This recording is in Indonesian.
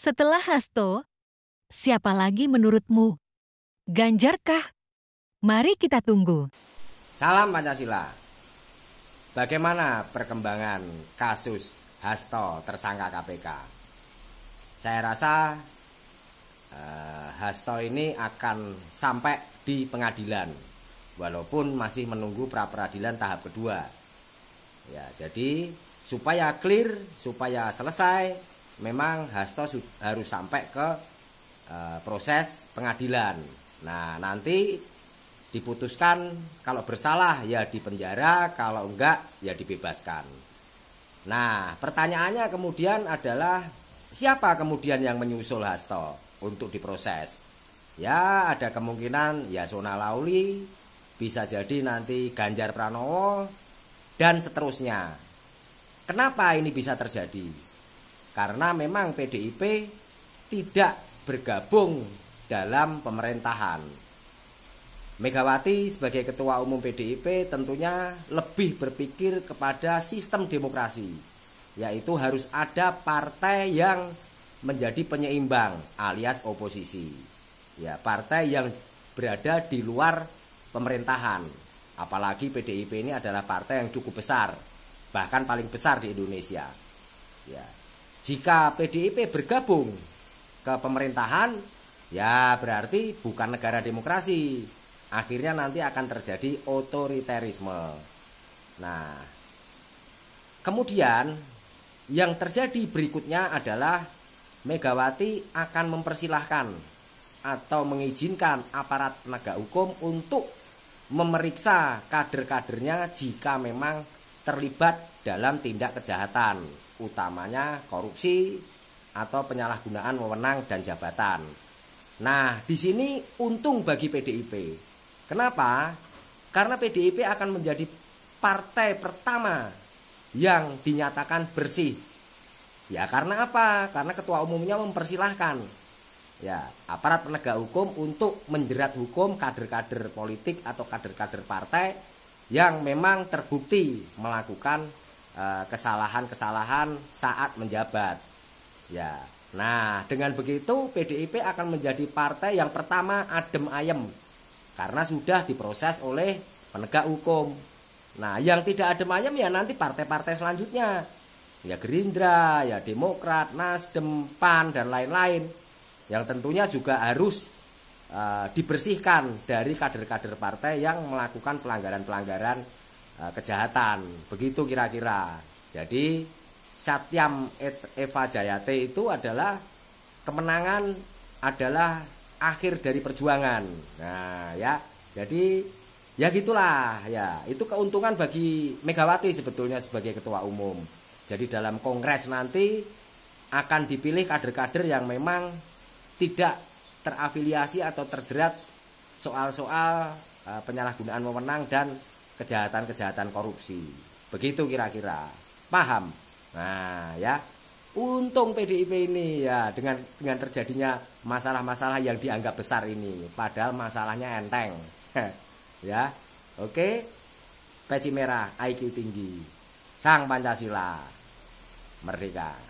Setelah Hasto, siapa lagi menurutmu? Ganjarkah? Mari kita tunggu. Salam Pancasila. Bagaimana perkembangan kasus Hasto tersangka KPK? Saya rasa Hasto ini akan sampai di pengadilan, walaupun masih menunggu pra-peradilan tahap kedua. Ya, jadi supaya clear, supaya selesai, memang Hasto harus sampai ke proses pengadilan. Nah, nanti diputuskan kalau bersalah ya dipenjara, kalau enggak ya dibebaskan. Nah, pertanyaannya kemudian adalah siapa kemudian yang menyusul Hasto untuk diproses? Ya, ada kemungkinan Yasona Lauli, bisa jadi nanti Ganjar Pranowo, dan seterusnya. Kenapa ini bisa terjadi? Karena memang PDIP tidak bergabung dalam pemerintahan. Megawati sebagai ketua umum PDIP tentunya lebih berpikir kepada sistem demokrasi, yaitu harus ada partai yang menjadi penyeimbang alias oposisi. Ya, partai yang berada di luar pemerintahan. Apalagi PDIP ini adalah partai yang cukup besar, bahkan paling besar di Indonesia. Ya. Jika PDIP bergabung ke pemerintahan, ya berarti bukan negara demokrasi. Akhirnya nanti akan terjadi otoriterisme. Nah, kemudian yang terjadi berikutnya adalah Megawati akan mempersilahkan atau mengizinkan aparat penegak hukum untuk memeriksa kader-kadernya jika memang terlibat dalam tindak kejahatan, utamanya korupsi atau penyalahgunaan wewenang dan jabatan. Nah, di sini untung bagi PDIP. Kenapa? Karena PDIP akan menjadi partai pertama yang dinyatakan bersih. Ya, karena apa? Karena ketua umumnya mempersilahkan ya aparat penegak hukum untuk menjerat hukum kader-kader politik atau kader-kader partai yang memang terbukti melakukan kesalahan-kesalahan saat menjabat. Ya. Nah, dengan begitu PDIP akan menjadi partai yang pertama adem ayem karena sudah diproses oleh penegak hukum. Nah, yang tidak adem ayem ya nanti partai-partai selanjutnya. Ya Gerindra, ya Demokrat, Nasdem, PAN dan lain-lain. Yang tentunya juga harus dibersihkan dari kader-kader partai yang melakukan pelanggaran-pelanggaran kejahatan. Begitu kira-kira. Jadi Satyam Eva Jayate itu adalah kemenangan, adalah akhir dari perjuangan. Nah, ya. Jadi ya gitulah ya. Itu keuntungan bagi Megawati sebetulnya sebagai ketua umum. Jadi dalam kongres nanti akan dipilih kader-kader yang memang tidak terafiliasi atau terjerat soal-soal penyalahgunaan wewenang dan kejahatan-kejahatan korupsi. Begitu kira-kira. Paham? Nah, ya. Untung PDIP ini ya dengan terjadinya masalah-masalah yang dianggap besar ini, padahal masalahnya enteng. Ya. Oke. Peci merah, IQ tinggi. Sang Pancasila. Merdeka.